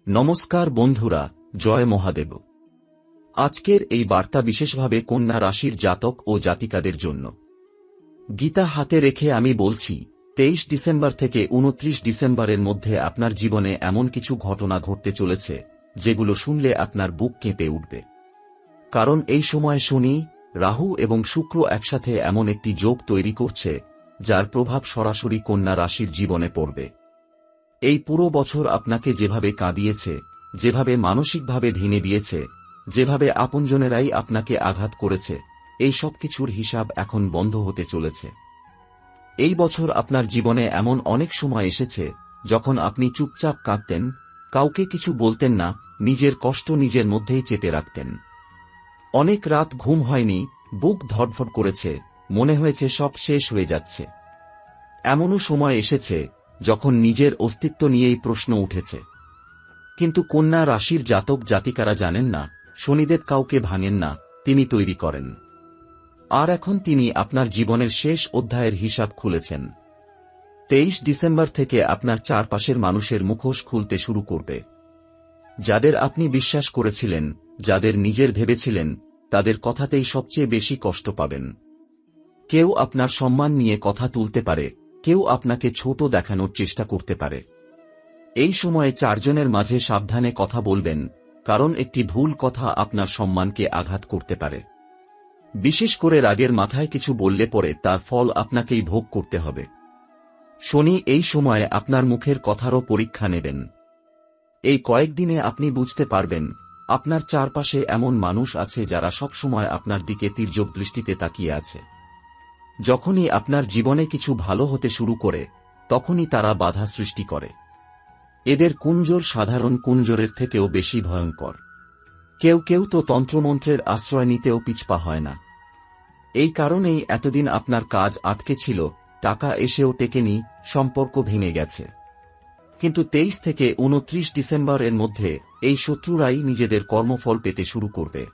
নমস্কার বন্ধুরা, জয় মহাদেব। আজকের এই বার্তা বিশেষভাবে কন্যা রাশির জাতক ও জাতিকাদের জন্য। গীতা হাতে রেখে আমি বলছি, 23 ডিসেম্বর থেকে 29 ডিসেম্বরের মধ্যে আপনার জীবনে এমন কিছু ঘটনা ঘটতে চলেছে যেগুলো শুনলে আপনার বুক কেঁপে উঠবে। কারণ এই সময় শনি, রাহু এবং শুক্র একসাথে এমন একটি যোগ তৈরি করছে যার প্রভাব সরাসরি কন্যা রাশির জীবনে পড়বে। এই পুরো বছর আপনাকে যেভাবে কাঁদিয়েছে, যেভাবে মানসিকভাবে ভেঙে দিয়েছে, যেভাবে আপনজনেরাই আপনাকে আঘাত করেছে, এই সব কিছুর হিসাব এখন বন্ধ হতে চলেছে। এই বছর আপনার জীবনে এমন অনেক সময় এসেছে যখন আপনি চুপচাপ কাঁদতেন, কাউকে কিছু বলতেন না, নিজের কষ্ট নিজের মধ্যেই চেপে রাখতেন। অনেক রাত ঘুম হয়নি, বুক ধড়ফড় করেছে, মনে হয়েছে সব শেষ হয়ে যাচ্ছে। এমনও সময় এসেছে যখন নিজের অস্তিত্ব নিয়েই প্রশ্ন উঠেছে। কিন্তু কন্যা রাশির জাতক জাতিকারা জানেন না, শনিদেব কাউকে ভাঙেন না, তিনি তৈরি করেন। আর এখন তিনি আপনার জীবনের শেষ অধ্যায়ের হিসাব খুলেছেন। 23 ডিসেম্বর থেকে আপনার চারপাশের মানুষের মুখোশ খুলতে শুরু করবে। যাদের আপনি বিশ্বাস করেছিলেন, যাদের নিজের ভেবেছিলেন, তাদের কথাতেই সবচেয়ে বেশি কষ্ট পাবেন। কেউ আপনার সম্মান নিয়ে কথা তুলতে পারে, কেউ আপনাকে ছোট দেখানোর চেষ্টা করতে পারে। এই সময়ে চারজনের মাঝে সাবধানে কথা বলবেন, কারণ একটি ভুল কথা আপনার সম্মানকে আঘাত করতে পারে। বিশেষ করে রাগের মাথায় কিছু বললে পরে তার ফল আপনাকেই ভোগ করতে হবে। শনি এই সময়ে আপনার মুখের কথারও পরীক্ষা নেবেন। এই কয়েকদিনে আপনি বুঝতে পারবেন, আপনার চারপাশে এমন মানুষ আছে যারা সবসময় আপনার দিকে তীর্যক দৃষ্টিতে তাকিয়ে আছে। যখনই আপনার জীবনে কিছু ভালো হতে শুরু করে, তখনই তারা বাধা সৃষ্টি করে। এদের কুঞ্জর সাধারণ কুঞ্জরের থেকেও বেশি ভয়ঙ্কর। কেউ কেউ তো তন্ত্রমন্ত্রের আশ্রয় নিতেও পিছপা হয় না। এই কারণেই এতদিন আপনার কাজ আটকে ছিল, টাকা এসেও টেকেনি, সম্পর্ক ভেঙে গেছে। কিন্তু 23 থেকে 29 ডিসেম্বরের মধ্যে এই শত্রুরাই নিজেদের কর্মফল পেতে শুরু করবে।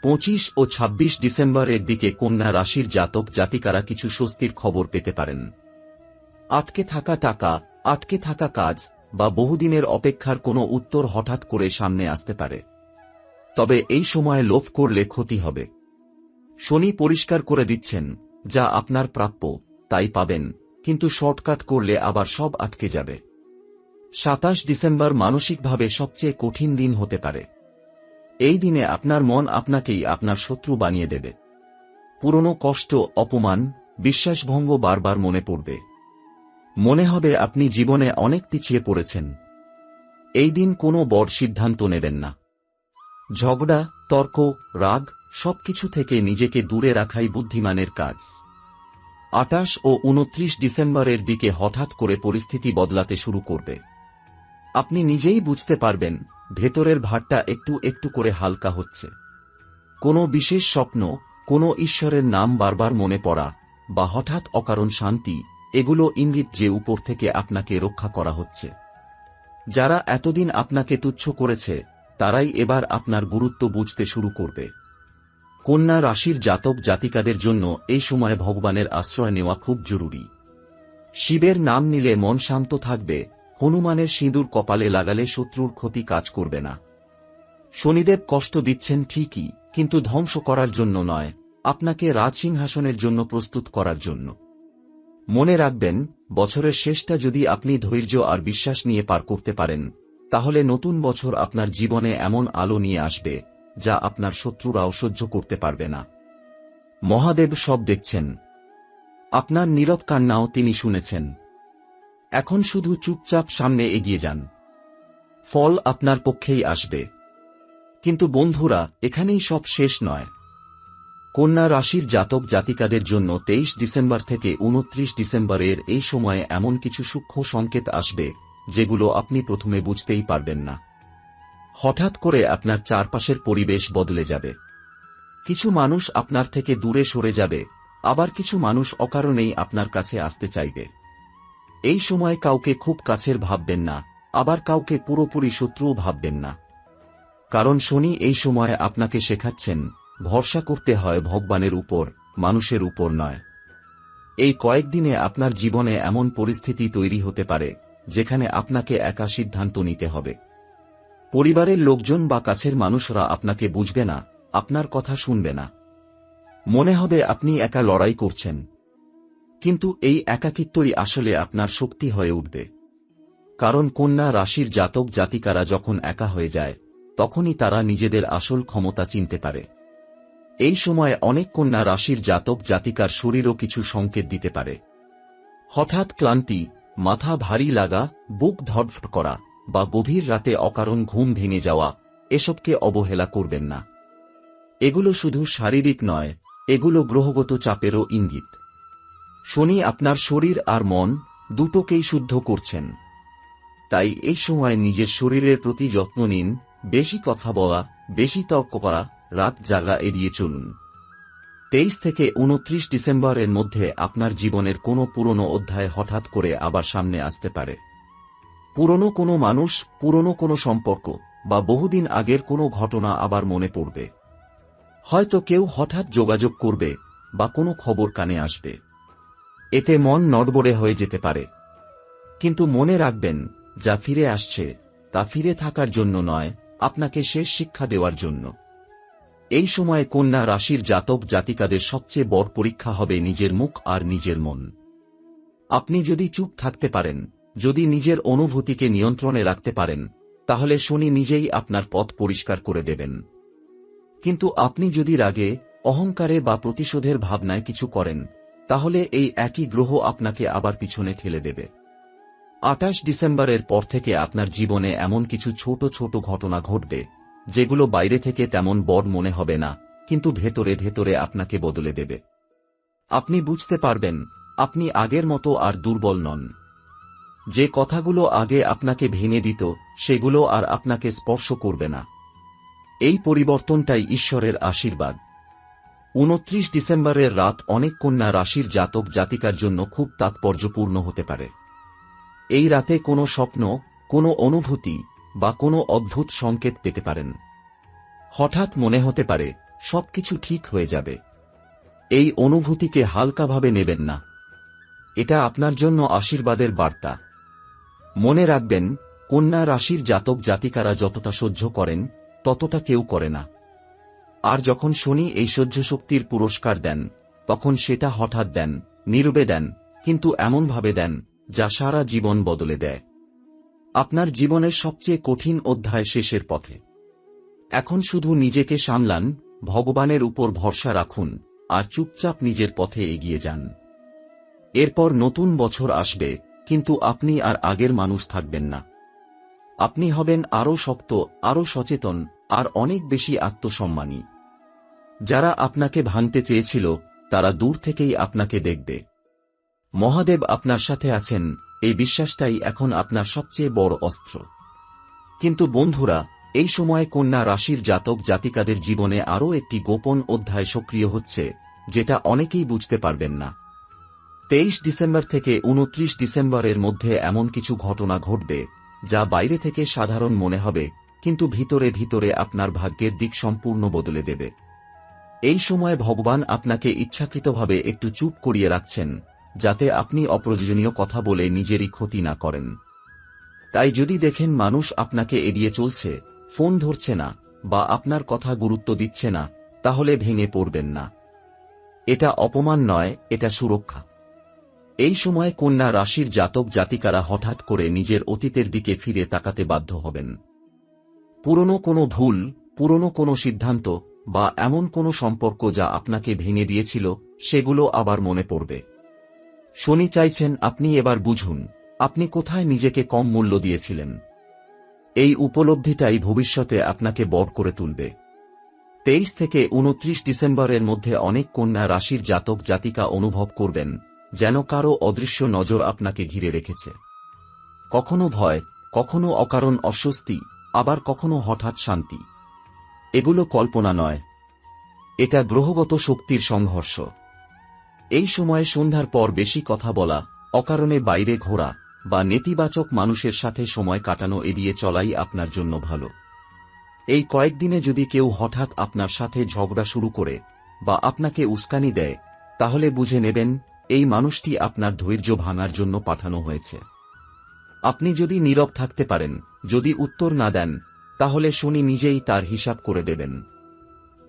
25 ও 26 ডিসেম্বরের দিকে কন্যা রাশির জাতক জাতিকারা কিছু স্বস্তির খবর পেতে পারেন। আটকে থাকা টাকা, আটকে থাকা কাজ বা বহুদিনের অপেক্ষার কোনো উত্তর হঠাৎ করে সামনে আসতে পারে। তবে এই সময়ে লোভ করলে ক্ষতি হবে। শনি পরিষ্কার করে দিচ্ছেন, যা আপনার প্রাপ্য তাই পাবেন, কিন্তু শর্টকাট করলে আবার সব আটকে যাবে। 27 ডিসেম্বর মানসিকভাবে সবচেয়ে কঠিন দিন হতে পারে। এই দিনে আপনার মন আপনাকেই আপনার শত্রু বানিয়ে দেবে। পুরনো কষ্ট, অপমান, বিশ্বাসভঙ্গ বারবার মনে পড়বে। মনে হবে আপনি জীবনে অনেক পিছিয়ে পড়েছেন। এই দিন কোনো বড় সিদ্ধান্ত নেবেন না। ঝগড়া, তর্ক, রাগ সবকিছু থেকে নিজেকে দূরে রাখাই বুদ্ধিমানের কাজ। 28 ও 29 ডিসেম্বরের দিকে হঠাৎ করে পরিস্থিতি বদলাতে শুরু করবে। আপনি নিজেই বুঝতে পারবেন, ভেতরের ভারটা একটু একটু করে হালকা হচ্ছে। কোনো বিশেষ স্বপ্ন, কোনো ঈশ্বরের নাম বারবার মনে পড়া, বা হঠাৎ অকারণ শান্তি, এগুলো ইঙ্গিত যে উপর থেকে আপনাকে রক্ষা করা হচ্ছে। যারা এতদিন আপনাকে তুচ্ছ করেছে, তারাই এবার আপনার গুরুত্ব বুঝতে শুরু করবে। কন্যা রাশির জাতক জাতিকাদের জন্য এই সময় ভগবানের আশ্রয় নেওয়া খুব জরুরি। শিবের নাম নিলে মন শান্ত থাকবে, হনুমানের সিঁদুর কপালে লাগালে শত্রুর ক্ষতি কাজ করবে না। শনিদেব কষ্ট দিচ্ছেন ঠিকই, কিন্তু ধ্বংস করার জন্য নয়, আপনাকে রাজসিংহাসনের জন্য প্রস্তুত করার জন্য। মনে রাখবেন, বছরের শেষটা যদি আপনি ধৈর্য আর বিশ্বাস নিয়ে পার করতে পারেন, তাহলে নতুন বছর আপনার জীবনে এমন আলো নিয়ে আসবে যা আপনার শত্রুরাও সহ্য করতে পারবে না। মহাদেব সব দেখছেন। আপনার নীরব কান্নাও তিনি শুনেছেন। এখন শুধু চুপচাপ সামনে এগিয়ে যান। ফল আপনার পক্ষেই আসবে। কিন্তু বন্ধুরা, এখানেই সব শেষ নয়। কন্যা রাশির জাতক জাতিকাদের জন্য 23 ডিসেম্বর থেকে 29 ডিসেম্বরের এই সময়ে এমন কিছু সূক্ষ্ম সংকেত আসবে যেগুলো আপনি প্রথমে বুঝতেই পারবেন না। হঠাৎ করে আপনার চারপাশের পরিবেশ বদলে যাবে। কিছু মানুষ আপনার থেকে দূরে সরে যাবে, আবার কিছু মানুষ অকারণেই আপনার কাছে আসতে চাইবে। এই সময় কাউকে খুব কাছের ভাববেন না, আবার কাউকে পুরোপুরি শত্রুও ভাববেন না। কারণ শনি এই সময়ে আপনাকে শেখাচ্ছেন, ভরসা করতে হয় ভগবানের উপর, মানুষের উপর নয়। এই কয়েকদিনে আপনার জীবনে এমন পরিস্থিতি তৈরি হতে পারে যেখানে আপনাকে একা সিদ্ধান্ত নিতে হবে। পরিবারের লোকজন বা কাছের মানুষরা আপনাকে বুঝবে না, আপনার কথা শুনবে না। মনে হবে আপনি একা লড়াই করছেন। কিন্তু এই একাকিত্বই আসলে আপনার শক্তি হয়ে উঠবে। কারণ কন্যা রাশির জাতক জাতিকারা যখন একা হয়ে যায়, তখনই তারা নিজেদের আসল ক্ষমতা চিনতে পারে। এই সময় অনেক কন্যা রাশির জাতক জাতিকার শরীরও কিছু সংকেত দিতে পারে। হঠাৎ ক্লান্তি, মাথা ভারী লাগা, বুক ধড়ফড় করা বা গভীর রাতে অকারণ ঘুম ভেঙে যাওয়া, এসবকে অবহেলা করবেন না। এগুলো শুধু শারীরিক নয়, এগুলো গ্রহগত চাপেরও ইঙ্গিত। শনি আপনার শরীর আর মন দুটোকেই শুদ্ধ করছেন। তাই এই সময় নিজের শরীরের প্রতি যত্ন নিন, বেশি কথা বলা, বেশি তর্ক করা, রাত জাগা এড়িয়ে চলুন। 23 থেকে 29 ডিসেম্বরের মধ্যে আপনার জীবনের কোনো পুরনো অধ্যায় হঠাৎ করে আবার সামনে আসতে পারে। পুরনো কোনো মানুষ, পুরনো কোনো সম্পর্ক বা বহুদিন আগের কোনো ঘটনা আবার মনে পড়বে। হয়তো কেউ হঠাৎ যোগাযোগ করবে বা কোনো খবর কানে আসবে। এতে মন নড়বড়ে হয়ে যেতে পারে। কিন্তু মনে রাখবেন, যা ফিরে আসছে তা ফিরে থাকার জন্য নয়, আপনাকে শেষ শিক্ষা দেওয়ার জন্য। এই সময়ে কন্যা রাশির জাতক জাতিকাদের সবচেয়ে বড় পরীক্ষা হবে নিজের মুখ আর নিজের মন। আপনি যদি চুপ থাকতে পারেন, যদি নিজের অনুভূতিকে নিয়ন্ত্রণে রাখতে পারেন, তাহলে শনি নিজেই আপনার পথ পরিষ্কার করে দেবেন। কিন্তু আপনি যদি রাগে, অহংকারে বা প্রতিশোধের ভাবনায় কিছু করেন, তাহলে এই একই গ্রহ আপনাকে আবার পিছনে ঠেলে দেবে। 28 ডিসেম্বরের পর থেকে আপনার জীবনে এমন কিছু ছোট ছোট ঘটনা ঘটবে, যেগুলো বাইরে থেকে তেমন বড় মনে হবে না, কিন্তু ভেতরে ভেতরে আপনাকে বদলে দেবে। আপনি বুঝতে পারবেন, আপনি আগের মতো আর দুর্বল নন। যে কথাগুলো আগে আপনাকে ভেঙে দিত, সেগুলো আর আপনাকে স্পর্শ করবে না। এই পরিবর্তনটাই ঈশ্বরের আশীর্বাদ। 29 ডিসেম্বরের রাত অনেক কন্যা রাশির জাতক জাতিকার জন্য খুব তাৎপর্যপূর্ণ হতে পারে। এই রাতে কোনো স্বপ্ন, কোনো অনুভূতি বা কোনো অদ্ভুত সংকেত পেতে পারেন। হঠাৎ মনে হতে পারে সবকিছু ঠিক হয়ে যাবে। এই অনুভূতিকে হালকাভাবে নেবেন না। এটা আপনার জন্য আশীর্বাদের বার্তা। মনে রাখবেন, কন্যা রাশির জাতক জাতিকারা যতটা সহ্য করেন, ততটা কেউ করে না। আর যখন শনি এই সহ্য শক্তির পুরস্কার দেন, তখন সেটা হঠাৎ দেন, নীরবে দেন, কিন্তু এমনভাবে দেন যা সারা জীবন বদলে দেয়। আপনার জীবনের সবচেয়ে কঠিন অধ্যায় শেষের পথে। এখন শুধু নিজেকে সামলান, ভগবানের উপর ভরসা রাখুন আর চুপচাপ নিজের পথে এগিয়ে যান। এরপর নতুন বছর আসবে, কিন্তু আপনি আর আগের মানুষ থাকবেন না। আপনি হবেন আরও শক্ত, আরও সচেতন আর অনেক বেশি আত্মসম্মানী। যারা আপনাকে ভাঙতে চেয়েছিল, তারা দূর থেকেই আপনাকে দেখবে। মহাদেব আপনার সাথে আছেন, এই বিশ্বাসটাই এখন আপনার সবচেয়ে বড় অস্ত্র। কিন্তু বন্ধুরা, এই সময় কন্যা রাশির জাতক জাতিকাদের জীবনে আরও একটি গোপন অধ্যায় সক্রিয় হচ্ছে, যেটা অনেকেই বুঝতে পারবেন না। 23 ডিসেম্বর থেকে 29 ডিসেম্বরের মধ্যে এমন কিছু ঘটনা ঘটবে, যা বাইরে থেকে সাধারণ মনে হবে, কিন্তু ভিতরে ভিতরে আপনার ভাগ্যের দিক সম্পূর্ণ বদলে দেবে। এই সময় ভগবান আপনাকে ইচ্ছাকৃতভাবে একটু চুপ করিয়ে রাখছেন, যাতে আপনি অপ্রয়োজনীয় কথা বলে নিজেরই ক্ষতি না করেন। তাই যদি দেখেন মানুষ আপনাকে এড়িয়ে চলছে, ফোন ধরছে না বা আপনার কথা গুরুত্ব দিচ্ছে না, তাহলে ভেঙে পড়বেন না। এটা অপমান নয়, এটা সুরক্ষা। এই সময় কন্যা রাশির জাতক জাতিকারা হঠাৎ করে নিজের অতীতের দিকে ফিরে তাকাতে বাধ্য হবেন। পুরনো কোনো ভুল, পুরনো কোনো সিদ্ধান্ত বা এমন কোনো সম্পর্ক যা আপনাকে ভেঙে দিয়েছিল, সেগুলো আবার মনে পড়বে। শনি চাইছেন আপনি এবার বুঝুন, আপনি কোথায় নিজেকে কম মূল্য দিয়েছিলেন। এই উপলব্ধিটাই ভবিষ্যতে আপনাকে বড় করে তুলবে। 23 থেকে 29 ডিসেম্বরের মধ্যে অনেক কন্যা রাশির জাতক জাতিকা অনুভব করবেন, যেন কারো অদৃশ্য নজর আপনাকে ঘিরে রেখেছে। কখনো ভয়, কখনো অকারণ অস্বস্তি, আবার কখনো হঠাৎ শান্তি। এগুলো কল্পনা নয়, এটা গ্রহগত শক্তির সংঘর্ষ। এই সময়ে সন্ধ্যার পর বেশি কথা বলা, অকারণে বাইরে ঘোরা বা নেতিবাচক মানুষের সাথে সময় কাটানো এড়িয়ে চলাই আপনার জন্য ভালো। এই কয়েকদিনে যদি কেউ হঠাৎ আপনার সাথে ঝগড়া শুরু করে বা আপনাকে উস্কানি দেয়, তাহলে বুঝে নেবেন এই মানুষটি আপনার ধৈর্য ভাঙার জন্য পাঠানো হয়েছে। আপনি যদি নীরব থাকতে পারেন, যদি উত্তর না দেন, তাহলে শনি নিজেই তার হিসাব করে দেবেন।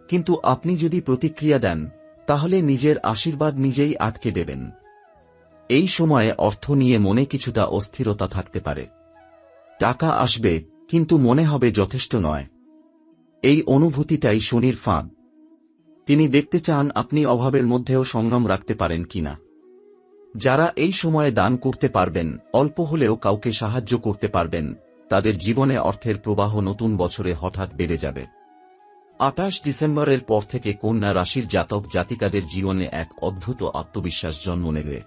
কিন্তু আপনি যদি প্রতিক্রিয়া দেন, তাহলে নিজের আশীর্বাদ নিজেই আটকে দেবেন। এই সময়ে অর্থ নিয়ে মনে কিছুটা অস্থিরতা থাকতে পারে। টাকা আসবে, কিন্তু মনে হবে যথেষ্ট নয়। এই অনুভূতিটাই শনির ফাঁদ। তিনি দেখতে চান আপনি অভাবের মধ্যেও সংযম রাখতে পারেন কিনা। যারা এই সময়ে দান করতে পারবেন, অল্প হলেও কাউকে সাহায্য করতে পারবেন, তাদের জীবনে অর্থের প্রবাহ নতুন বছরে হঠাৎ বেড়ে যাবে। 28 ডিসেম্বরের পর থেকে কন্যা রাশির জাতক জাতিকাদের জীবনে এক অদ্ভুত আত্মবিশ্বাস জন্ম নেবে।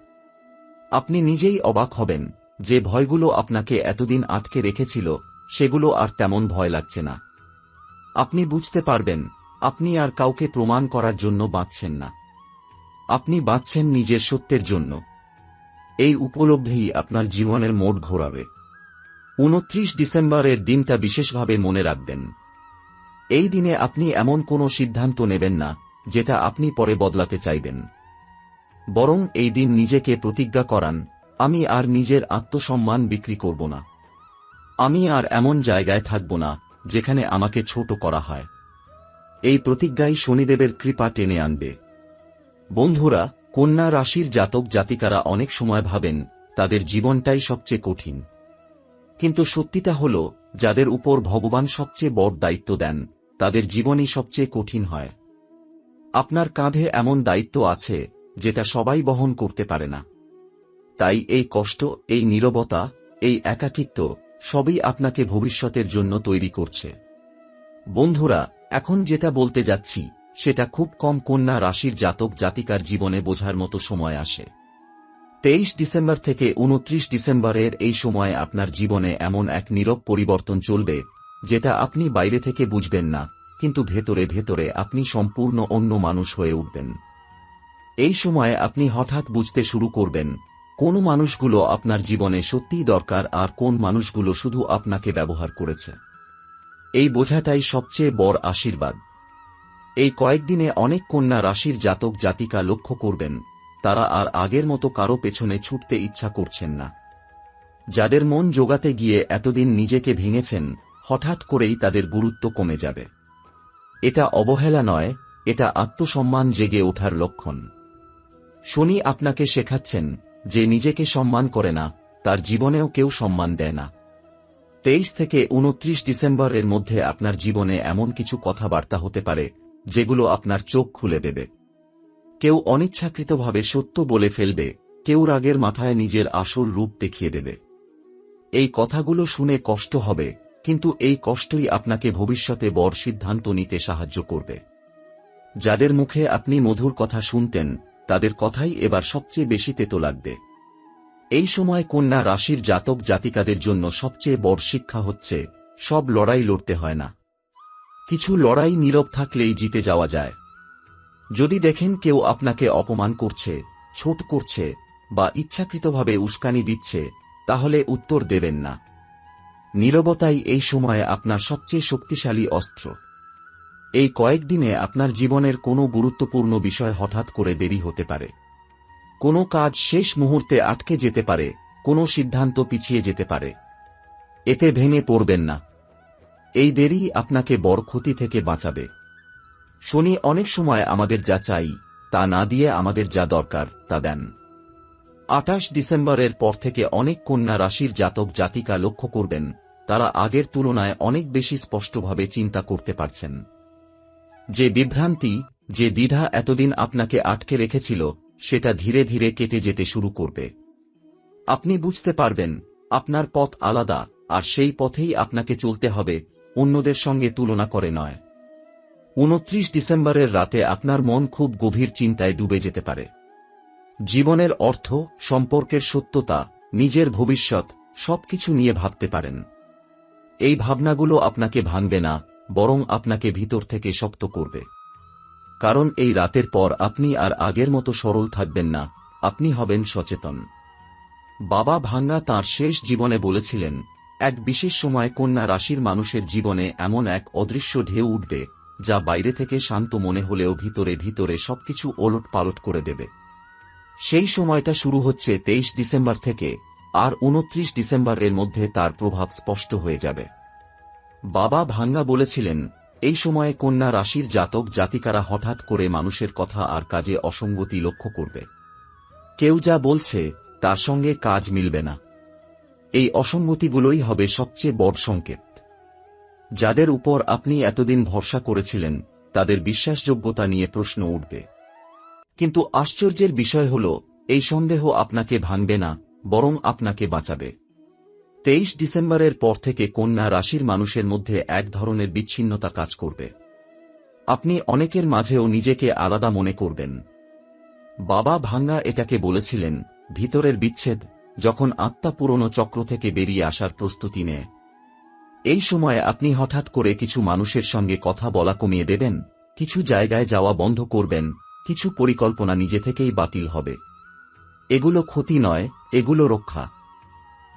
আপনি নিজেই অবাক হবেন যে ভয়গুলো আপনাকে এতদিন আটকে রেখেছিল, সেগুলো আর তেমন ভয় লাগছে না। আপনি বুঝতে পারবেন আপনি আর কাউকে প্রমাণ করার জন্য বাঁচছেন না, আপনি বাঁচছেন নিজের সত্যের জন্য। এই উপলব্ধিই আপনার জীবনের মোড় ঘোরাবে। 29 ডিসেম্বরের দিনটা বিশেষভাবে মনে রাখবেন। এই দিনে আপনি এমন কোনো সিদ্ধান্ত নেবেন না যেটা আপনি পরে বদলাতে চাইবেন। বরং এই দিন নিজেকে প্রতিজ্ঞা করান, আমি আর নিজের আত্মসম্মান বিক্রি করব না। আমি আর এমন জায়গায় থাকব না যেখানে আমাকে ছোট করা হয়। এই প্রতিজ্ঞাই শনিদেবের কৃপা টেনে আনবে। বন্ধুরা, কন্যা রাশির জাতক জাতিকারা অনেক সময় ভাবেন তাদের জীবনটাই সবচেয়ে কঠিন। কিন্তু সত্যিটা হল, যাদের উপর ভগবান সবচেয়ে বড় দায়িত্ব দেন, তাদের জীবনই সবচেয়ে কঠিন হয়। আপনার কাঁধে এমন দায়িত্ব আছে যেটা সবাই বহন করতে পারে না। তাই এই কষ্ট, এই নীরবতা, এই একাকিত্ব সবই আপনাকে ভবিষ্যতের জন্য তৈরি করছে। বন্ধুরা, এখন যেটা বলতে যাচ্ছি সেটা খুব কম কন্যা রাশির জাতক জাতিকার জীবনে বোঝার মতো সময় আসে। 23 ডিসেম্বর থেকে 29 ডিসেম্বরের এই সময়ে আপনার জীবনে এমন এক নীরব পরিবর্তন চলবে যেটা আপনি বাইরে থেকে বুঝবেন না, কিন্তু ভেতরে ভেতরে আপনি সম্পূর্ণ অন্য মানুষ হয়ে উঠবেন। এই সময়ে আপনি হঠাৎ বুঝতে শুরু করবেন কোন মানুষগুলো আপনার জীবনে সত্যিই দরকার আর কোন মানুষগুলো শুধু আপনাকে ব্যবহার করেছে। এই বোঝাটাই সবচেয়ে বড় আশীর্বাদ। এই কয়েকদিনে অনেক কন্যা রাশির জাতক জাতিকা লক্ষ্য করবেন তারা আর আগের মতো কারো পেছনে ছুটতে ইচ্ছা করছেন না। যাদের মন জোগাতে গিয়ে এতদিন নিজেকে ভেঙেছেন, হঠাৎ করেই তাদের গুরুত্ব কমে যাবে। এটা অবহেলা নয়, এটা আত্মসম্মান জেগে ওঠার লক্ষণ। শনি আপনাকে শেখাচ্ছেন যে নিজেকে সম্মান করে না, তার জীবনেও কেউ সম্মান দেয় না। 23 থেকে 29 ডিসেম্বরের মধ্যে আপনার জীবনে এমন কিছু কথাবার্তা হতে পারে যেগুলো আপনার চোখ খুলে দেবে। কেউ অনিচ্ছাকৃতভাবে সত্য বলে ফেলবে, কেউ রাগের মাথায় নিজের আসল রূপ দেখিয়ে দেবে। এই কথাগুলো শুনে কষ্ট হবে, কিন্তু এই কষ্টই আপনাকে ভবিষ্যতে বড় সিদ্ধান্ত নিতে সাহায্য করবে। যাদের মুখে আপনি মধুর কথা শুনতেন, তাদের কথাই এবার সবচেয়ে বেশি তেতো লাগবে। এই সময় কন্যা রাশির জাতক জাতিকাদের জন্য সবচেয়ে বড় শিক্ষা হচ্ছে, সব লড়াই লড়তে হয় না। কিছু লড়াই নীরব থাকলেই জিতে যাওয়া যায়। যদি দেখেন কেউ আপনাকে অপমান করছে, ছোট করছে বা ইচ্ছাকৃতভাবে উস্কানি দিচ্ছে, তাহলে উত্তর দেবেন না। নীরবতাই এই সময়ে আপনার সবচেয়ে শক্তিশালী অস্ত্র। এই কয়েকদিনে আপনার জীবনের কোনো গুরুত্বপূর্ণ বিষয় হঠাৎ করে দেরি হতে পারে। কোনো কাজ শেষ মুহূর্তে আটকে যেতে পারে, কোনো সিদ্ধান্ত পিছিয়ে যেতে পারে। এতে ভেঙে পড়বেন না। এই দেরি আপনাকে বড় ক্ষতি থেকে বাঁচাবে। শনি অনেক সময় আমাদের যা চাই তা না দিয়ে আমাদের যা দরকার তা দেন। 28 ডিসেম্বরের পর থেকে অনেক কন্যা রাশির জাতক জাতিকা লক্ষ্য করবেন তারা আগের তুলনায় অনেক বেশি স্পষ্টভাবে চিন্তা করতে পারছেন। যে বিভ্রান্তি, যে দ্বিধা এতদিন আপনাকে আটকে রেখেছিল, সেটা ধীরে ধীরে কেটে যেতে শুরু করবে। আপনি বুঝতে পারবেন আপনার পথ আলাদা, আর সেই পথেই আপনাকে চলতে হবে, অন্যদের সঙ্গে তুলনা করে নয়। 29 ডিসেম্বরের রাতে আপনার মন খুব গভীর চিন্তায় ডুবে যেতে পারে। জীবনের অর্থ, সম্পর্কের সত্যতা, নিজের ভবিষ্যৎ সবকিছু নিয়ে ভাবতে পারেন। এই ভাবনাগুলো আপনাকে ভাঙবে না, বরং আপনাকে ভিতর থেকে শক্ত করবে। কারণ এই রাতের পর আপনি আর আগের মতো সরল থাকবেন না, আপনি হবেন সচেতন। বাবা ভাঙ্গা তাঁর শেষ জীবনে বলেছিলেন, এক বিশেষ সময় কন্যা রাশির মানুষের জীবনে এমন এক অদৃশ্য ঢেউ উঠবে যা বাইরে থেকে শান্ত মনে হলেও ভিতরে ভিতরে সবকিছু ওলট পালট করে দেবে। সেই সময়টা শুরু হচ্ছে 23 ডিসেম্বর থেকে, আর 29 ডিসেম্বরের মধ্যে তার প্রভাব স্পষ্ট হয়ে যাবে। বাবা ভাঙ্গা বলেছিলেন, এই সময়ে কন্যা রাশির জাতক জাতিকারা হঠাৎ করে মানুষের কথা আর কাজে অসঙ্গতি লক্ষ্য করবে। কেউ যা বলছে তার সঙ্গে কাজ মিলবে না। এই অসঙ্গতিগুলোই হবে সবচেয়ে বড় সংকেত। যাদের উপর আপনি এতদিন ভরসা করেছিলেন তাদের বিশ্বাসযোগ্যতা নিয়ে প্রশ্ন উঠবে। কিন্তু আশ্চর্যের বিষয় হল, এই সন্দেহ আপনাকে ভাঙবে না, বরং আপনাকে বাঁচাবে। 23 ডিসেম্বরের পর থেকে কন্যা রাশির মানুষের মধ্যে এক ধরনের বিচ্ছিন্নতা কাজ করবে। আপনি অনেকের মাঝেও নিজেকে আলাদা মনে করবেন। বাবা ভাঙ্গা এটাকে বলেছিলেন ভিতরের বিচ্ছেদ, যখন আত্মা পুরনো চক্র থেকে বেরিয়ে আসার প্রস্তুতি নেয়। এই সময়ে আপনি হঠাৎ করে কিছু মানুষের সঙ্গে কথা বলা কমিয়ে দেবেন, কিছু জায়গায় যাওয়া বন্ধ করবেন, কিছু পরিকল্পনা নিজে থেকেই বাতিল হবে। এগুলো ক্ষতি নয়, এগুলো রক্ষা।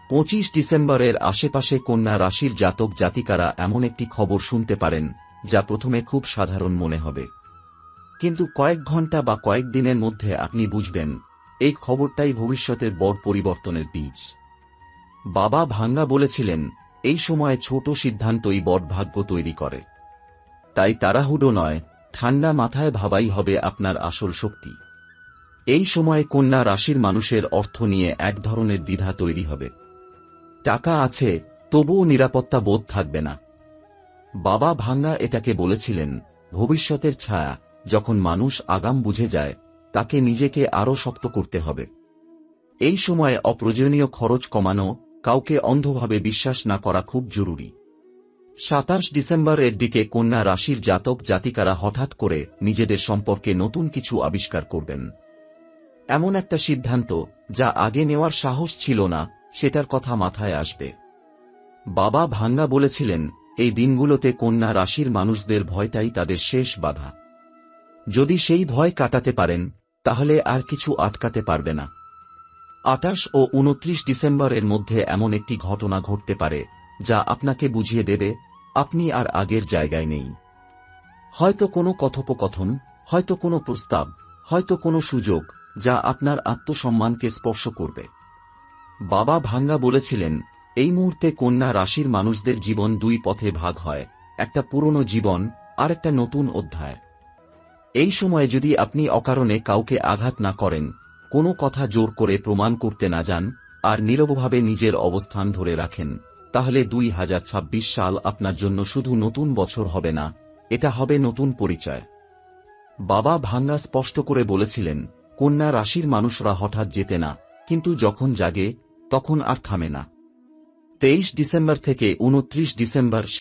25 ডিসেম্বরের আশেপাশে কন্যা রাশির জাতক জাতিকারা এমন একটি খবর শুনতে পারেন যা প্রথমে খুব সাধারণ মনে হবে, কিন্তু কয়েক ঘন্টা বা কয়েক দিনের মধ্যে আপনি বুঝবেন এই খবরটাই ভবিষ্যতের বড় পরিবর্তনের বীজ। বাবা ভাঙ্গা বলেছিলেন, এই সময়ে ছোট সিদ্ধান্তই বড় ভাগ্য তৈরি করে। তাই তাড়াহুড়ো নয়, ঠান্ডা মাথায় ভাবাই হবে আপনার আসল শক্তি। এই সময়ে কন্যা রাশির মানুষের অর্থ নিয়ে এক ধরনের দ্বিধা তৈরি হবে। টাকা আছে, তবুও নিরাপত্তা বোধ থাকবে না। বাবা ভাঙ্গা এটাকে বলেছিলেন ভবিষ্যতের ছায়া। যখন মানুষ আগাম বুঝে যায়, তাকে নিজেকে আরও শক্ত করতে হবে। এই সময়ে অপ্রয়োজনীয় খরচ কমানো, কাউকে অন্ধভাবে বিশ্বাস না করা খুব জরুরি। 27 ডিসেম্বরের দিকে কন্যা রাশির জাতক জাতিকারা হঠাৎ করে নিজেদের সম্পর্কে নতুন কিছু আবিষ্কার করবেন। এমন একটা সিদ্ধান্ত যা আগে নেওয়ার সাহস ছিল না, সেটার কথা মাথায় আসবে। বাবা ভাঙ্গা বলেছিলেন, এই দিনগুলোতে কন্যা রাশির মানুষদের ভয়টাই তাদের শেষ বাধা। যদি সেই ভয় কাটাতে পারেন, তাহলে আর কিছু আটকাতে পারবে না। 28 ও 29 ডিসেম্বরের মধ্যে এমন একটি ঘটনা ঘটতে পারে যা আপনাকে বুঝিয়ে দেবে আপনি আর আগের জায়গায় নেই। হয়তো কোনো কথোপকথন, হয়তো কোনো প্রস্তাব, হয়তো কোনো সুযোগ যা আপনার আত্মসম্মানকে স্পর্শ করবে। বাবা ভাঙ্গা বলেছিলেন, এই মুহূর্তে কন্যা রাশির মানুষদের জীবন দুই পথে ভাগ হয়, একটা পুরনো জীবন আর একটা নতুন অধ্যায়। এই সময়ে যদি আপনি অকারণে কাউকে আঘাত না করেন, কোনো কথা জোর করে প্রমাণ করতে না যান, আর নীরবভাবে নিজের অবস্থান ধরে রাখেন, তাহলে 2026 সাল আপনার জন্য শুধু নতুন বছর হবে না, এটা হবে নতুন পরিচয়। বাবা ভাঙ্গা স্পষ্ট করে বলেছিলেন, কন্যা রাশির মানুষরা হঠাৎ জেতে না, কিন্তু যখন জাগে তখন আর থামে না। 23 ডিসেম্বর থেকে 29 ডিসেম্বর